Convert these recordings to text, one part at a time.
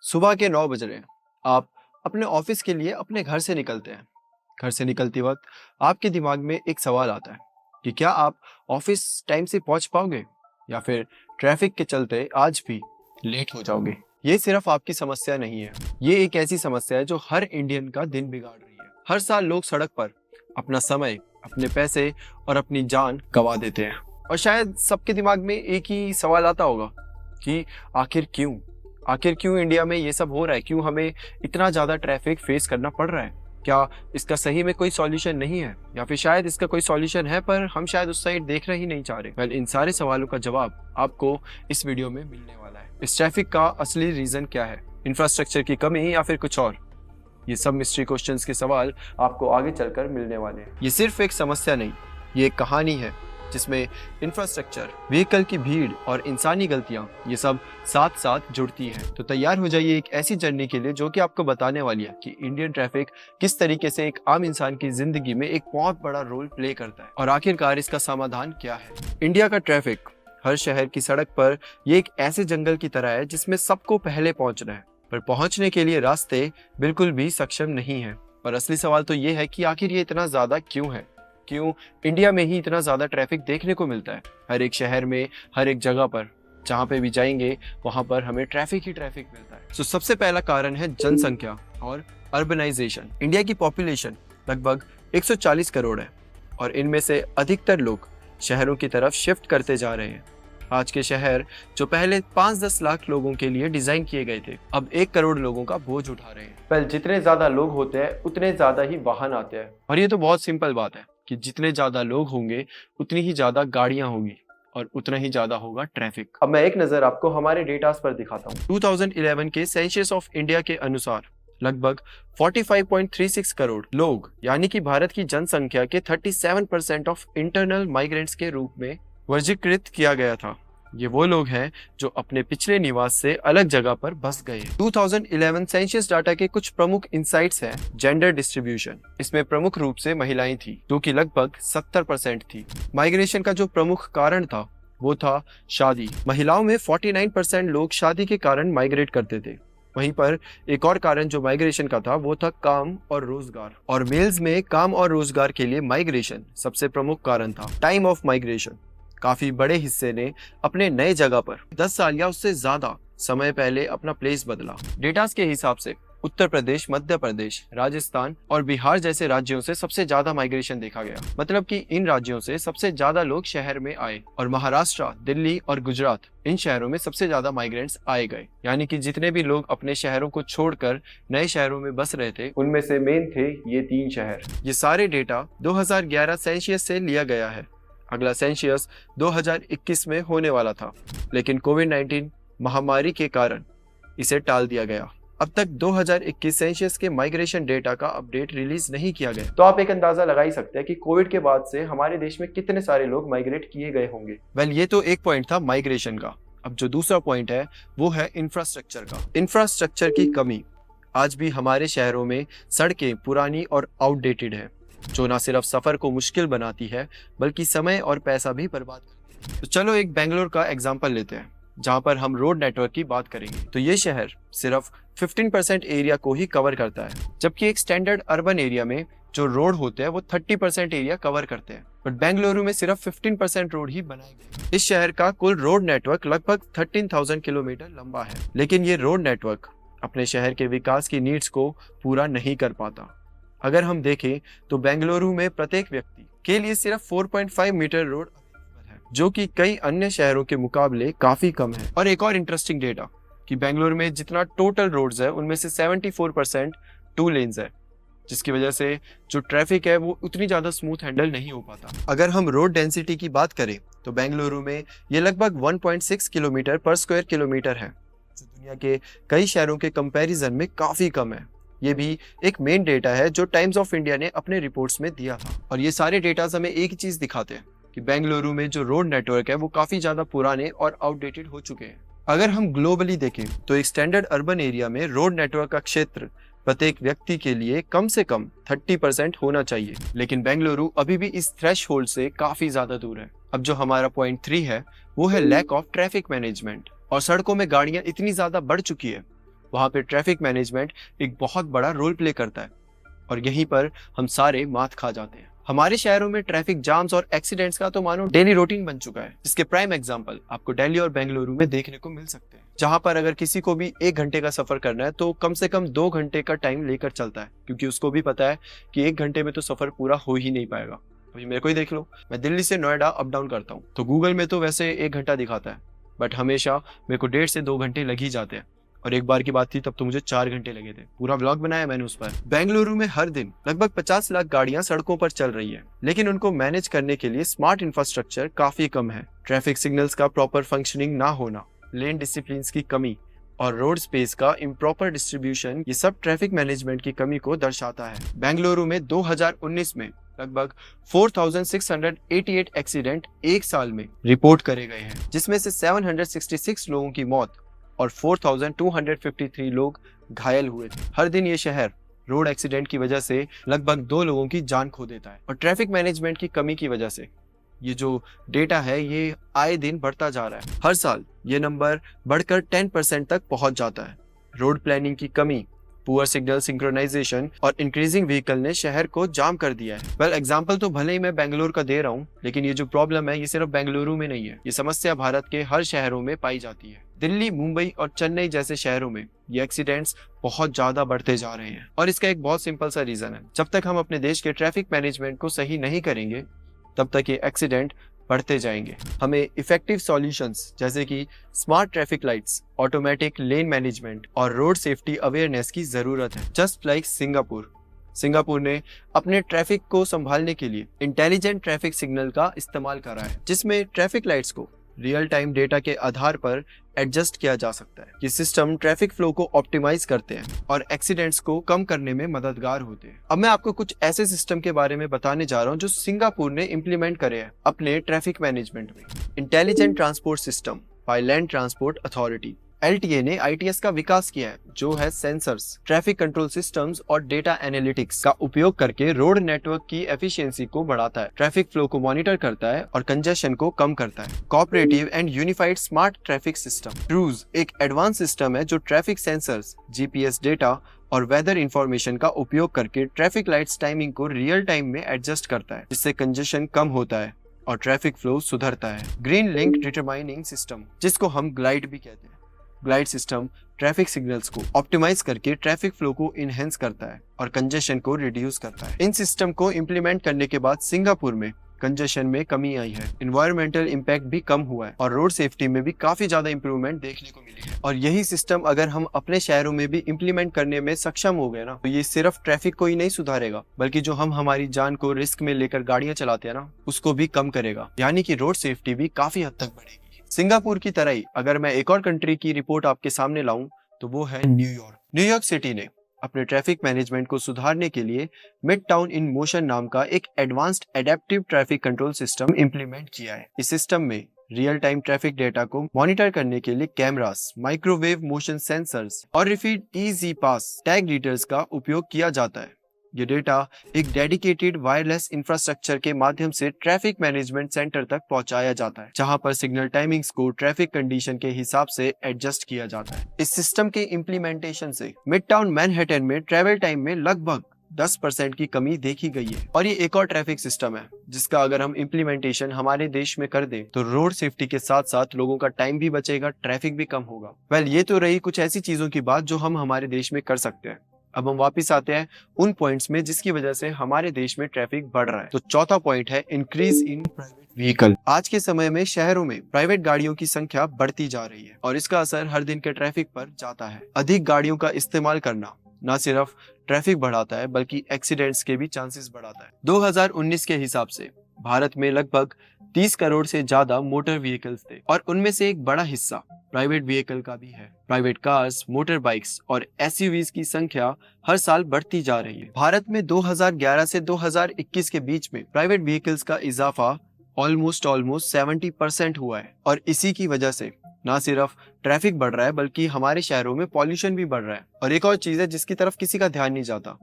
सुबह के 9 बज रहे हैं। आप अपने ऑफिस के लिए अपने घर से निकलते हैं। घर से निकलते वक्त आपके दिमाग में एक सवाल आता है कि क्या आप ऑफिस टाइम से पहुंच पाओगे या फिर ट्रैफिक के चलते आज भी लेट हो जाओगे। ये सिर्फ आपकी समस्या नहीं है, ये एक ऐसी समस्या है जो हर इंडियन का दिन बिगाड़ रही है। हर साल लोग सड़क पर अपना समय, अपने पैसे और अपनी जान गंवा देते हैं। और शायद सबके दिमाग में एक ही सवाल आता होगा कि आखिर क्यों इंडिया में ये सब हो रहा है, क्यों हमें इतना ज़्यादा ट्रैफिक फेस करना पड़ रहा है। क्या इसका सही में कोई सॉल्यूशन नहीं है, या फिर शायद इसका कोई सॉल्यूशन है पर हम शायद उस साइड देखना ही नहीं चाह रहे। वेल, इन सारे सवालों का जवाब आपको इस वीडियो में मिलने वाला है। इस ट्रैफिक का असली रीज़न क्या है, इंफ्रास्ट्रक्चर की कमी या फिर कुछ और। ये सब मिस्ट्री क्वेश्चंस के सवाल आपको आगे चलकर मिलने वाले हैं। ये सिर्फ एक समस्या नहीं, ये एक कहानी है जिसमें इंफ्रास्ट्रक्चर, व्हीकल की भीड़ और इंसानी गलतियां ये सब साथ साथ जुड़ती हैं। तो तैयार हो जाइए एक ऐसी जर्नी के लिए जो कि आपको बताने वाली है कि इंडियन ट्रैफिक किस तरीके से एक आम इंसान की जिंदगी में एक बहुत बड़ा रोल प्ले करता है और आखिरकार इसका समाधान क्या है। इंडिया का ट्रैफिक हर शहर की सड़क पर ये एक ऐसे जंगल की तरह है जिसमें सबको पहले पहुंचना है, पर पहुंचने के लिए रास्ते बिल्कुल भी सक्षम नहीं है। और असली सवाल तो ये है कि आखिर ये इतना ज्यादा क्यों है, क्यों इंडिया में ही इतना ज्यादा ट्रैफिक देखने को मिलता है। हर एक शहर में, हर एक जगह पर जहाँ पे भी जाएंगे वहां पर हमें ट्रैफिक ही ट्रैफिक मिलता है। तो सबसे पहला कारण है जनसंख्या और अर्बनाइजेशन। इंडिया की पॉपुलेशन लगभग 140 करोड़ है और इनमें से अधिकतर लोग शहरों की तरफ शिफ्ट करते जा रहे हैं। आज के शहर जो पहले 5-10 लाख लोगों के लिए डिजाइन किए गए थे, अब 1 करोड़ लोगों का बोझ उठा रहे हैं। पहले जितने ज्यादा लोग होते हैं उतने ज्यादा ही वाहन आते हैं, और ये तो बहुत सिंपल बात है कि जितने ज्यादा लोग होंगे उतनी ही ज्यादा गाड़ियां होंगी और उतना ही ज्यादा होगा ट्रैफिक। अब मैं एक नजर आपको हमारे डेटास पर दिखाता हूँ। 2011 के सेंसस ऑफ इंडिया के अनुसार लगभग 45.36 करोड़ लोग, यानी कि भारत की जनसंख्या के 37% ऑफ इंटरनल माइग्रेंट्स के रूप में वर्गीकृत किया गया था। ये वो लोग हैं जो अपने पिछले निवास से अलग जगह पर बस गए। 2011 सेंसस डाटा के कुछ प्रमुख इंसाइट्स हैं। जेंडर डिस्ट्रीब्यूशन, इसमें प्रमुख रूप से महिलाएं थी जो कि लगभग 70% थी। माइग्रेशन का जो प्रमुख कारण था वो था शादी। महिलाओं में 49% लोग शादी के कारण माइग्रेट करते थे। वहीं पर एक और कारण जो माइग्रेशन का था वो था काम और रोजगार, और मेल्स में काम और रोजगार के लिए माइग्रेशन सबसे प्रमुख कारण था। टाइम ऑफ माइग्रेशन, काफी बड़े हिस्से ने अपने नए जगह पर 10 साल या उससे ज्यादा समय पहले अपना प्लेस बदला। डेटास के हिसाब से उत्तर प्रदेश, मध्य प्रदेश, राजस्थान और बिहार जैसे राज्यों से सबसे ज्यादा माइग्रेशन देखा गया। मतलब कि इन राज्यों से सबसे ज्यादा लोग शहर में आए, और महाराष्ट्र, दिल्ली और गुजरात, इन शहरों में सबसे ज्यादा माइग्रेंट्स आए गए। यानी कि जितने भी लोग अपने शहरों को छोड़कर नए शहरों में बस रहे थे उनमें से मेन थे ये 3 शहर। ये सारे डेटा 2011 सेंसस से लिया गया है। अगला सेंसस 2021 में होने वाला था, लेकिन कोविड-19 महामारी के कारण इसे टाल दिया गया। अब तक 2021 सेंसस के माइग्रेशन डेटा का अपडेट रिलीज नहीं किया गया। तो आप एक अंदाजा लगा ही सकते हैं कि कोविड के बाद से हमारे देश में कितने सारे लोग माइग्रेट किए गए होंगे। वेल, ये तो एक पॉइंट था माइग्रेशन का। अब जो दूसरा पॉइंट है वो है इंफ्रास्ट्रक्चर का। इंफ्रास्ट्रक्चर की कमी। आज भी हमारे शहरों में सड़कें पुरानी और आउटडेटेड है, जो न सिर्फ सफर को मुश्किल बनाती है बल्कि समय और पैसा भी बर्बाद करती है। तो चलो एक बेंगलोर का एग्जांपल लेते हैं, जहां पर हम रोड नेटवर्क की बात करेंगे। तो ये शहर सिर्फ 15% एरिया को ही कवर करता है, जबकि एक स्टैंडर्ड अर्बन एरिया में जो रोड होते हैं वो 30% एरिया कवर करते हैं। बट बेंगलुरु में सिर्फ 15% रोड ही बनाए गए। इस शहर का कुल रोड नेटवर्क लगभग 13,000 किलोमीटर लंबा है, लेकिन ये रोड नेटवर्क अपने शहर के विकास की नीड्स को पूरा नहीं कर पाता। अगर हम देखें तो बेंगलुरु में प्रत्येक व्यक्ति के लिए सिर्फ 4.5 मीटर रोड अवेलेबल है, जो कि कई अन्य शहरों के मुकाबले काफी कम है। और एक और इंटरेस्टिंग डेटा कि बेंगलुरु में जितना टोटल रोड्स है उनमें से 74% 2 लेन्स है, जिसकी वजह से जो ट्रैफिक है वो उतनी ज्यादा स्मूथ हैंडल नहीं हो पाता। अगर हम रोड डेंसिटी की बात करें तो बेंगलुरु में ये लगभग 1.6 किलोमीटर पर स्क्वायर किलोमीटर है, जो दुनिया के कई शहरों के कंपैरिजन में काफी कम है। ये भी एक मेन डेटा है जो टाइम्स ऑफ इंडिया ने अपने रिपोर्ट्स में दिया था। और ये सारे डेटास हमें एक ही चीज दिखाते हैं कि बेंगलुरु में जो रोड नेटवर्क है वो काफी ज्यादा पुराने और आउटडेटेड हो चुके हैं। अगर हम ग्लोबली देखें तो एक स्टैंडर्ड अर्बन एरिया में रोड नेटवर्क का क्षेत्र प्रत्येक व्यक्ति के लिए कम से कम 30% होना चाहिए, लेकिन बेंगलुरु अभी भी इस थ्रेशहोल्ड से काफी ज्यादा दूर है। अब जो हमारा पॉइंट 3 है वो है लैक ऑफ ट्रैफिक मैनेजमेंट। और सड़कों में गाड़ियां इतनी ज्यादा बढ़ चुकी है वहाँ पे ट्रैफिक मैनेजमेंट एक बहुत बड़ा रोल प्ले करता है और यहीं पर हम सारे मात खा जाते हैं। हमारे शहरों में ट्रैफिक जाम्स और एक्सीडेंट्स का तो मानो डेली रूटीन बन चुका है, जिसके प्राइम एग्जांपल आपको दिल्ली और बेंगलुरु में देखने को मिल सकते हैं, जहां पर अगर किसी को भी 1 घंटे का सफर करना है तो कम से कम 2 घंटे का टाइम लेकर चलता है, क्योंकि उसको भी पता है कि 1 घंटे में तो सफर पूरा हो ही नहीं पाएगा। अभी मेरे को ही देख लो, मैं दिल्ली से नोएडा अप डाउन करता हूँ तो गूगल में तो वैसे 1 घंटा दिखाता है, बट हमेशा मेरे को 1.5 से 2 घंटे लग ही जाते हैं। और एक बार की बात थी तब तो मुझे 4 घंटे लगे थे। पूरा ब्लॉग बनाया मैंने उस पर। बेंगलुरु में हर दिन लगभग 50 लाख गाड़ियां सड़कों पर चल रही है, लेकिन उनको मैनेज करने के लिए स्मार्ट इंफ्रास्ट्रक्चर काफी कम है। ट्रैफिक सिग्नल्स का प्रॉपर फंक्शनिंग ना होना, लेन डिसिप्लिन की कमी और रोड स्पेस का इम्प्रॉपर डिस्ट्रीब्यूशन, ये सब ट्रैफिक मैनेजमेंट की कमी को दर्शाता है। बेंगलुरु में 2019 में लगभग 4,688 एक्सीडेंट एक साल में रिपोर्ट करे गए हैं, जिसमें से 766 लोगों की मौत और 4,253 लोग घायल हुए थे। हर दिन ये शहर रोड एक्सीडेंट की वजह से लगभग 2 लोगों की जान खो देता है। और ट्रैफिक मैनेजमेंट की कमी की वजह से ये जो डेटा है ये आए दिन बढ़ता जा रहा है। हर साल ये नंबर बढ़कर 10% तक पहुंच जाता है। रोड प्लानिंग की कमी, पुअर सिग्नल सिंक्रोनाइजेशन और इंक्रीजिंग व्हीकल ने शहर को जाम कर दिया है। वेल, एग्जांपल तो भले ही मैं बेंगलुरु का दे रहा हूँ, लेकिन ये जो प्रॉब्लम है ये सिर्फ बेंगलुरु में नहीं है। ये समस्या भारत के हर शहरों में पाई जाती है। दिल्ली, मुंबई और चेन्नई जैसे शहरों में ये एक्सीडेंट्स बहुत ज्यादा बढ़ते जा रहे हैं और इसका एक बहुत सिंपल सा रीजन है। जब तक हम अपने देश के ट्रैफिक मैनेजमेंट को सही नहीं करेंगे तब तक ये एक्सीडेंट बढ़ते जाएंगे। हमें इफेक्टिव सॉल्यूशंस जैसे कि स्मार्ट ट्रैफिक लाइट्स, ऑटोमेटिक लेन मैनेजमेंट और रोड सेफ्टी अवेयरनेस की जरूरत है। जस्ट लाइक सिंगापुर ने अपने ट्रैफिक को संभालने के लिए इंटेलिजेंट ट्रैफिक सिग्नल का इस्तेमाल करा है, जिसमें ट्रैफिक लाइट्स को रियल टाइम डेटा के आधार पर एडजस्ट किया जा सकता है। ये सिस्टम ट्रैफिक फ्लो को ऑप्टिमाइज करते हैं और एक्सीडेंट्स को कम करने में मददगार होते हैं। अब मैं आपको कुछ ऐसे सिस्टम के बारे में बताने जा रहा हूँ जो सिंगापुर ने इम्प्लीमेंट करे हैं अपने ट्रैफिक मैनेजमेंट में। Intelligent transport system by land transport authority LTA ने ITS का विकास किया है, जो है सेंसर्स, ट्रैफिक कंट्रोल सिस्टम्स और डेटा एनालिटिक्स का उपयोग करके रोड नेटवर्क की एफिशिएंसी को बढ़ाता है, ट्रैफिक फ्लो को मॉनिटर करता है और कंजेशन को कम करता है। Cooperative and unified smart traffic system cruise एक एडवांस सिस्टम है जो ट्रैफिक सेंसर्स, GPS डेटा और वेदर इंफॉर्मेशन का उपयोग करके ट्रैफिक लाइट्स टाइमिंग को रियल टाइम में एडजस्ट करता है, जिससे कंजेशन कम होता है और ट्रैफिक फ्लो सुधरता है। ग्रीन लिंक डिटरमाइनिंग सिस्टम, जिसको हम ग्लाइड भी कहते हैं, ग्लाइड सिस्टम ट्रैफिक सिग्नल्स को ऑप्टिमाइज करके ट्रैफिक फ्लो को इनहेंस करता है और कंजेशन को रिड्यूस करता है। इन सिस्टम को इम्प्लीमेंट करने के बाद सिंगापुर में कंजेशन में कमी आई है, इन्वायरमेंटल इम्पैक्ट भी कम हुआ है और रोड सेफ्टी में भी काफी ज्यादा इंप्रूवमेंट देखने को मिली है। और यही सिस्टम अगर हम अपने शहरों में भी इम्प्लीमेंट करने में सक्षम हो गए ना, तो ये सिर्फ ट्रैफिक को ही नहीं सुधारेगा, बल्कि जो हम हमारी जान को रिस्क में लेकर गाड़ियां चलाते हैं ना, उसको भी कम करेगा, यानी कि रोड सेफ्टी भी काफी हद तक बढ़ेगी। सिंगापुर की तरह ही अगर मैं एक और कंट्री की रिपोर्ट आपके सामने लाऊं तो वो है न्यूयॉर्क। न्यूयॉर्क सिटी ने अपने ट्रैफिक मैनेजमेंट को सुधारने के लिए मिड टाउन इन मोशन नाम का एक advanced adaptive traffic control system implement किया है। इस सिस्टम में रियल टाइम ट्रैफिक डेटा को मॉनिटर करने के लिए कैमरास, माइक्रोवेव मोशन सेंसर्स और रिफीड इजी पास टैग रीडर्स का उपयोग किया जाता है। ये डेटा एक डेडिकेटेड वायरलेस इंफ्रास्ट्रक्चर के माध्यम से ट्रैफिक मैनेजमेंट सेंटर तक पहुंचाया जाता है, जहां पर सिग्नल टाइमिंग्स को ट्रैफिक कंडीशन के हिसाब से एडजस्ट किया जाता है। इस सिस्टम के इम्प्लीमेंटेशन से मिड टाउन मैनहट्टन में ट्रैवल टाइम में लगभग 10% की कमी देखी गई है। और ये एक और ट्रैफिक सिस्टम है जिसका अगर हम इम्प्लीमेंटेशन हमारे देश में कर दें तो रोड सेफ्टी के साथ साथ लोगों का टाइम भी बचेगा, ट्रैफिक भी कम होगा। वेल, ये तो रही कुछ ऐसी चीजों की बात जो हम हमारे देश में कर सकते हैं। अब हम वापस आते हैं उन पॉइंट्स में जिसकी वजह से हमारे देश में ट्रैफिक बढ़ रहा है। तो चौथा पॉइंट है इंक्रीज इन प्राइवेट व्हीकल। आज के समय में शहरों में प्राइवेट गाड़ियों की संख्या बढ़ती जा रही है और इसका असर हर दिन के ट्रैफिक पर जाता है। अधिक गाड़ियों का इस्तेमाल करना न सिर्फ ट्रैफिक बढ़ाता है बल्कि एक्सीडेंट्स के भी चांसेस बढ़ाता है। 2019 के हिसाब से भारत में लगभग 30 करोड़ से ज्यादा मोटर व्हीकल्स थे और उनमें से एक बड़ा हिस्सा प्राइवेट व्हीकल का भी है। प्राइवेट कार्स, मोटर बाइक्स और SUVs की संख्या हर साल बढ़ती जा रही है। भारत में 2011 से 2021 के बीच में प्राइवेट व्हीकल्स का इजाफा ऑलमोस्ट 70% हुआ है और इसी की वजह से ना सिर्फ ट्रैफिक बढ़ रहा है बल्कि हमारे शहरों में पॉल्यूशन भी बढ़ रहा है। और एक और चीज है जिसकी तरफ किसी का ध्यान नहीं जाता,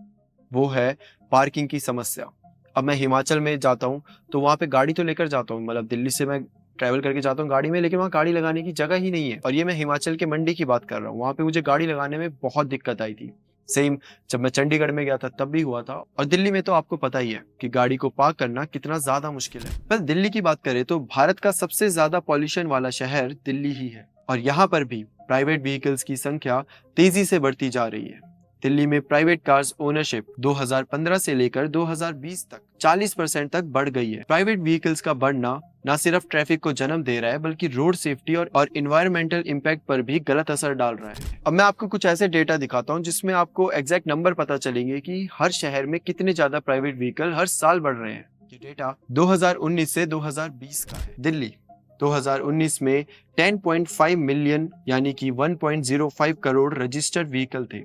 वो है पार्किंग की समस्या। अब मैं हिमाचल में जाता हूँ तो वहाँ पे गाड़ी तो लेकर जाता हूँ, मतलब दिल्ली से मैं ट्रैवल करके जाता हूँ गाड़ी में, लेकिन वहाँ गाड़ी लगाने की जगह ही नहीं है। और ये मैं हिमाचल के मंडी की बात कर रहा हूँ, वहाँ पे मुझे गाड़ी लगाने में बहुत दिक्कत आई थी। सेम जब मैं चंडीगढ़ में गया था तब भी हुआ था। और दिल्ली में तो आपको पता ही है कि गाड़ी को पार्क करना कितना ज्यादा मुश्किल है। बस दिल्ली की बात करें तो भारत का सबसे ज्यादा पॉल्यूशन वाला शहर दिल्ली ही है, और यहाँ पर भी प्राइवेट व्हीकल्स की संख्या तेजी से बढ़ती जा रही है। दिल्ली में प्राइवेट कार्स ओनरशिप 2015 से लेकर 2020 तक 40% तक बढ़ गई है। प्राइवेट व्हीकल्स का बढ़ना न सिर्फ ट्रैफिक को जन्म दे रहा है, बल्कि रोड सेफ्टी और इन्वायरमेंटल इम्पैक्ट पर भी गलत असर डाल रहा है। अब मैं आपको कुछ ऐसे डेटा दिखाता हूँ जिसमें आपको एग्जैक्ट नंबर पता चलेंगे कि हर शहर में कितने ज्यादा प्राइवेट व्हीकल हर साल बढ़ रहे हैं। ये डेटा 2019 से 2020 का है। दिल्ली 2019 में 10.5 मिलियन यानी कि 1.05 करोड़ रजिस्टर्ड व्हीकल थे,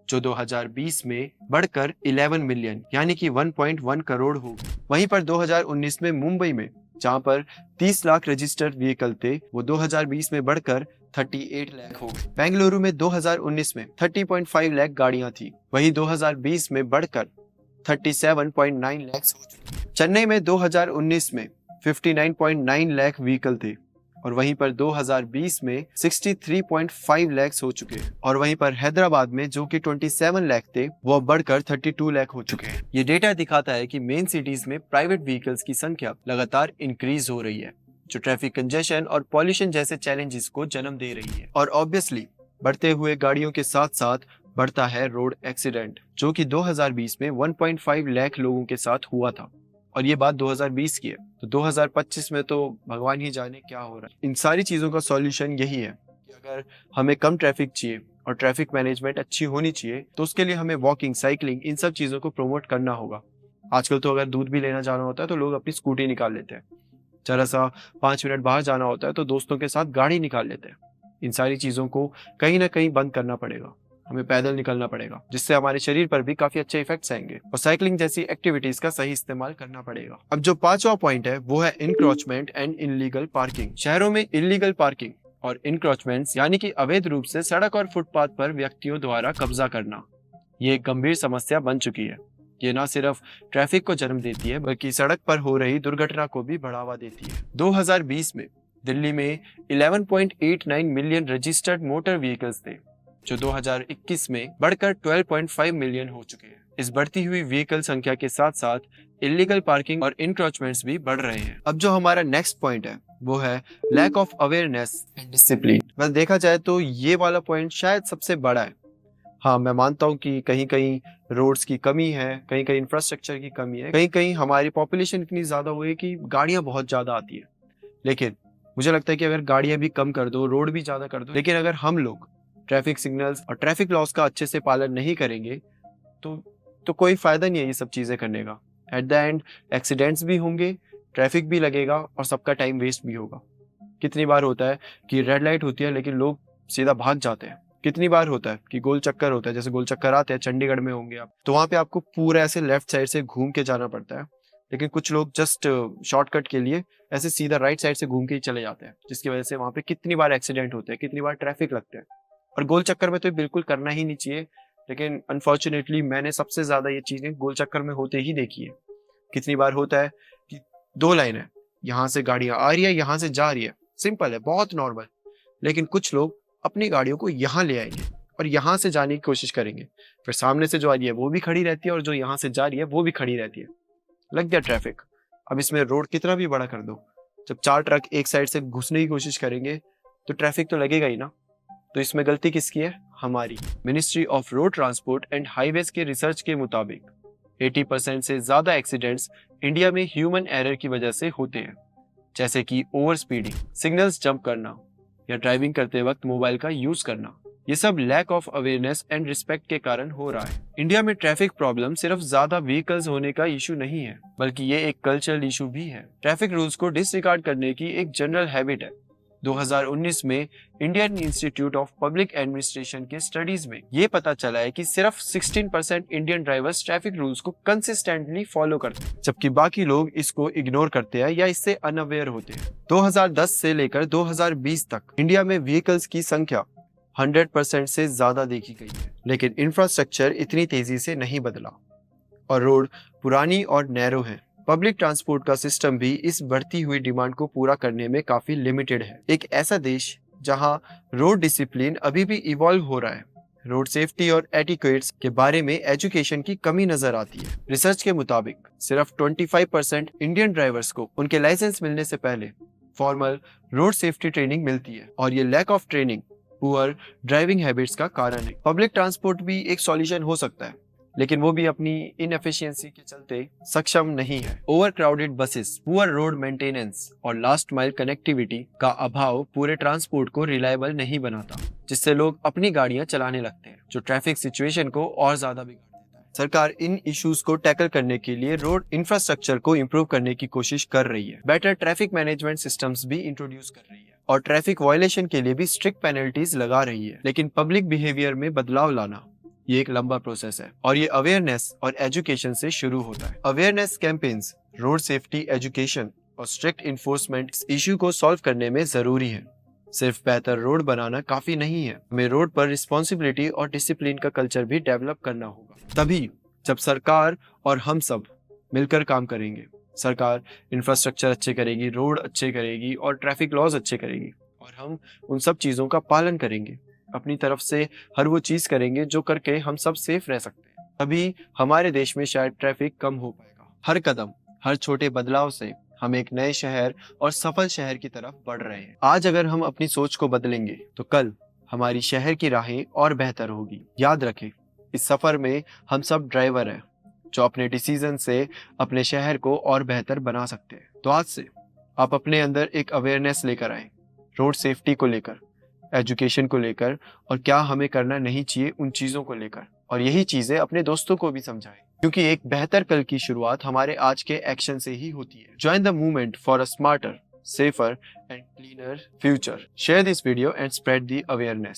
जो 2020 में बढ़कर 11 मिलियन यानी कि 1.1 करोड़ हो गए। वहीं पर 2019 में मुंबई में जहां पर 30 लाख रजिस्टर्ड व्हीकल थे, वो 2020 में बढ़कर 38 लाख हो गए। बेंगलुरु में 2019 में 30.5 लाख गाड़ियां थी, वहीं 2020 में बढ़कर 37.9 लाख हो चुकी। चेन्नई में 2019 में 59.9 लाख व्हीकल थे, और वहीं पर 2020 में 63.5 लाख हो चुके हैं। और वहीं पर हैदराबाद में जो कि 27 लाख थे, वो बढ़कर 32 लाख हो चुके हैं। ये डेटा दिखाता है कि मेन सिटीज में प्राइवेट व्हीकल्स की संख्या लगातार इंक्रीज हो रही है, जो ट्रैफिक कंजेशन और पॉल्यूशन जैसे चैलेंजेस को जन्म दे रही है। और ऑब्वियसली बढ़ते हुए गाड़ियों के साथ साथ बढ़ता है रोड एक्सीडेंट, जो कि 2020 में 1.5 लाख लोगों के साथ हुआ था, और ये बात 2020 की है। तो 2025 में तो भगवान ही जाने क्या हो रहा है। इन सारी चीज़ों का सॉल्यूशन यही है कि अगर हमें कम ट्रैफिक चाहिए और ट्रैफिक मैनेजमेंट अच्छी होनी चाहिए, तो उसके लिए हमें वॉकिंग, साइकिलिंग, इन सब चीज़ों को प्रमोट करना होगा। आजकल तो अगर दूध भी लेना जाना होता है तो लोग अपनी स्कूटी निकाल लेते हैं, जरा सा 5 मिनट बाहर जाना होता है तो दोस्तों के साथ गाड़ी निकाल लेते हैं। इन सारी चीज़ों को कहीं ना कहीं बंद करना पड़ेगा, हमें पैदल निकलना पड़ेगा, जिससे हमारे शरीर पर भी काफी अच्छे इफेक्ट्स आएंगे, और साइकिलिंग जैसी एक्टिविटीज का सही इस्तेमाल करना पड़ेगा। अब जो 5वां पॉइंट है वो है इनक्रोचमेंट एंड इनलीगल पार्किंग। शहरों में इलीगल पार्किंग और इनक्रोचमेंट्स यानी कि अवैध रूप से सड़क और फुटपाथ पर व्यक्तियों द्वारा कब्जा करना, ये एक गंभीर समस्या बन चुकी है। ये न सिर्फ ट्रैफिक को जन्म देती है, बल्कि सड़क पर हो रही दुर्घटना को भी बढ़ावा देती है। 2020 में दिल्ली में 11.89 मिलियन रजिस्टर्ड मोटर व्हीकल्स थे, जो 2021 में बढ़कर 12.5 मिलियन हो चुके हैं। इस बढ़ती हुई व्हीकल संख्या के साथ साथ इलीगल पार्किंग और इंक्रोचमेंट्स भी बढ़ रहे हैं। अब जो हमारा नेक्स्ट पॉइंट है वो है lack of awareness and discipline. बस देखा जाए तो ये वाला पॉइंट शायद सबसे बड़ा है। हाँ, मैं मानता हूँ कि कहीं कहीं रोड्स की कमी है, कहीं कहीं इंफ्रास्ट्रक्चर की कमी है, कहीं कहीं हमारी पॉपुलेशन इतनी ज्यादा हुई है कि गाड़ियां बहुत ज्यादा आती है। लेकिन मुझे लगता है कि अगर गाड़ियां भी कम कर दो, रोड भी ज्यादा कर दो, लेकिन अगर हम लोग ट्रैफिक सिग्नल्स और ट्रैफिक लॉस का अच्छे से पालन नहीं करेंगे तो कोई फायदा नहीं है ये सब चीजें करने का। एट द एंड एक्सीडेंट्स भी होंगे, ट्रैफिक भी लगेगा और सबका टाइम वेस्ट भी होगा। कितनी बार होता है कि रेड लाइट होती है लेकिन लोग सीधा भाग जाते हैं। कितनी बार होता है कि गोल चक्कर होता है, जैसे गोल चक्कर आते हैं, चंडीगढ़ में होंगे आप, तो वहां पे आपको पूरा ऐसे लेफ्ट साइड से घूम के जाना पड़ता है, लेकिन कुछ लोग जस्ट शॉर्टकट के लिए ऐसे सीधा राइट साइड से घूम के ही चले जाते हैं, जिसकी वजह से वहां पे कितनी बार एक्सीडेंट होते हैं, कितनी बार ट्रैफिक लगते हैं। और गोल चक्कर में तो बिल्कुल करना ही नहीं चाहिए, लेकिन अनफॉर्चुनेटली मैंने सबसे ज्यादा ये चीजें गोल चक्कर में होते ही देखी है। कितनी बार होता है कि 2 लाइन है, यहाँ से गाड़ियां आ रही है, यहाँ से जा रही है, सिंपल है, बहुत नॉर्मल, लेकिन कुछ लोग अपनी गाड़ियों को यहाँ ले आएंगे और यहाँ से जाने की कोशिश करेंगे, फिर सामने से जो आ रही है वो भी खड़ी रहती है और जो यहाँ से जा रही है वो भी खड़ी रहती है, लग गया ट्रैफिक। अब इसमें रोड कितना भी बड़ा कर दो, जब 4 ट्रक एक साइड से घुसने की कोशिश करेंगे तो ट्रैफिक तो लगेगा ही ना। तो इसमें गलती किसकी है? हमारी। Ministry of road transport and highways के रिसर्च के मुताबिक 80% से ज्यादा एक्सीडेंट्स इंडिया में ह्यूमन एरर की वजह से होते हैं, जैसे कि ओवर स्पीडिंग, सिग्नल्स जंप करना या ड्राइविंग करते वक्त मोबाइल का यूज करना। ये सब lack of awareness and respect के कारण हो रहा है। इंडिया में ट्रैफिक प्रॉब्लम सिर्फ ज्यादा व्हीकल्स होने का इशू नहीं है, बल्कि ये एक कल्चरल इशू भी है। ट्रैफिक रूल्स को डिसरिगार्ड करने की एक जनरल हैबिट है। 2019 में Indian institute of public administration के स्टडीज में ये पता चला है कि सिर्फ 16% इंडियन ड्राइवर्स ट्रैफिक रूल्स को कंसिस्टेंटली फॉलो करते हैं, जबकि बाकी लोग इसको इग्नोर करते हैं या इससे अनअवेयर होते हैं। 2010 से लेकर 2020 तक इंडिया में व्हीकल्स की संख्या 100% से ज्यादा देखी गई है, लेकिन इंफ्रास्ट्रक्चर इतनी तेजी से नहीं बदला और रोड पुरानी और नैरो है, पब्लिक ट्रांसपोर्ट का सिस्टम भी इस बढ़ती हुई डिमांड को पूरा करने में काफी लिमिटेड है। एक ऐसा देश जहां रोड डिसिप्लिन अभी भी इवॉल्व हो रहा है, रोड सेफ्टी और एटिक्वेट्स के बारे में एजुकेशन की कमी नजर आती है। रिसर्च के मुताबिक सिर्फ 25% इंडियन ड्राइवर्स को उनके लाइसेंस मिलने से पहले फॉर्मल रोड सेफ्टी ट्रेनिंग मिलती है, और ये lack of training poor driving habits का कारण है। पब्लिक ट्रांसपोर्ट भी एक सॉल्यूशन हो सकता है, लेकिन वो भी अपनी इनएफिशिएंसी के चलते सक्षम नहीं है। Over crowded buses, poor road maintenance और लास्ट माइल कनेक्टिविटी का अभाव पूरे ट्रांसपोर्ट को रिलायबल नहीं बनाता, जिससे लोग अपनी गाड़ियां चलाने लगते हैं, जो ट्रैफिक सिचुएशन को और ज्यादा बिगाड़ देता है। सरकार इन इश्यूज को टैकल करने के लिए रोड इंफ्रास्ट्रक्चर को इम्प्रूव करने की कोशिश कर रही है, बेटर ट्रैफिक मैनेजमेंट सिस्टम्स भी इंट्रोड्यूस कर रही है और ट्रैफिक वायलेशन के लिए भी स्ट्रिक्ट पेनल्टीज लगा रही है। लेकिन पब्लिक बिहेवियर में बदलाव लाना ये एक लंबा प्रोसेस है, और ये अवेयरनेस और एजुकेशन से शुरू होता है। Awareness campaigns, road safety education और स्ट्रिक्ट इन्फोर्समेंट इस इश्यू को सॉल्व करने में जरूरी है। सिर्फ बेहतर रोड बनाना काफी नहीं है, हमें रोड पर रिस्पॉन्सिबिलिटी और डिसिप्लिन का कल्चर भी डेवलप करना होगा। तभी जब सरकार और हम सब मिलकर काम करेंगे। सरकार इंफ्रास्ट्रक्चर अच्छे करेगी, रोड अच्छे करेगी और ट्रैफिक लॉज अच्छे करेगी, और हम उन सब चीजों का पालन करेंगे, अपनी तरफ से हर वो चीज करेंगे जो करके हम सब सेफ रह सकते हैं। तभी हमारे देश में शायद ट्रैफिक कम हो पाएगा। हर कदम, हर छोटे बदलाव से हम एक नए शहर और सफल शहर की तरफ बढ़ रहे हैं। आज अगर हम अपनी सोच को बदलेंगे तो कल हमारी शहर की राहें और बेहतर होगी। याद रखें, इस सफर में हम सब ड्राइवर हैं जो अपने डिसीजन से अपने शहर को और बेहतर बना सकते हैं। तो आज से आप अपने अंदर एक अवेयरनेस लेकर आए, रोड सेफ्टी को लेकर, एजुकेशन को लेकर, और क्या हमें करना नहीं चाहिए उन चीजों को लेकर, और यही चीजें अपने दोस्तों को भी समझाएं, क्योंकि एक बेहतर कल की शुरुआत हमारे आज के एक्शन से ही होती है। Join the movement for a smarter, safer and cleaner future. Share this video and spread the awareness.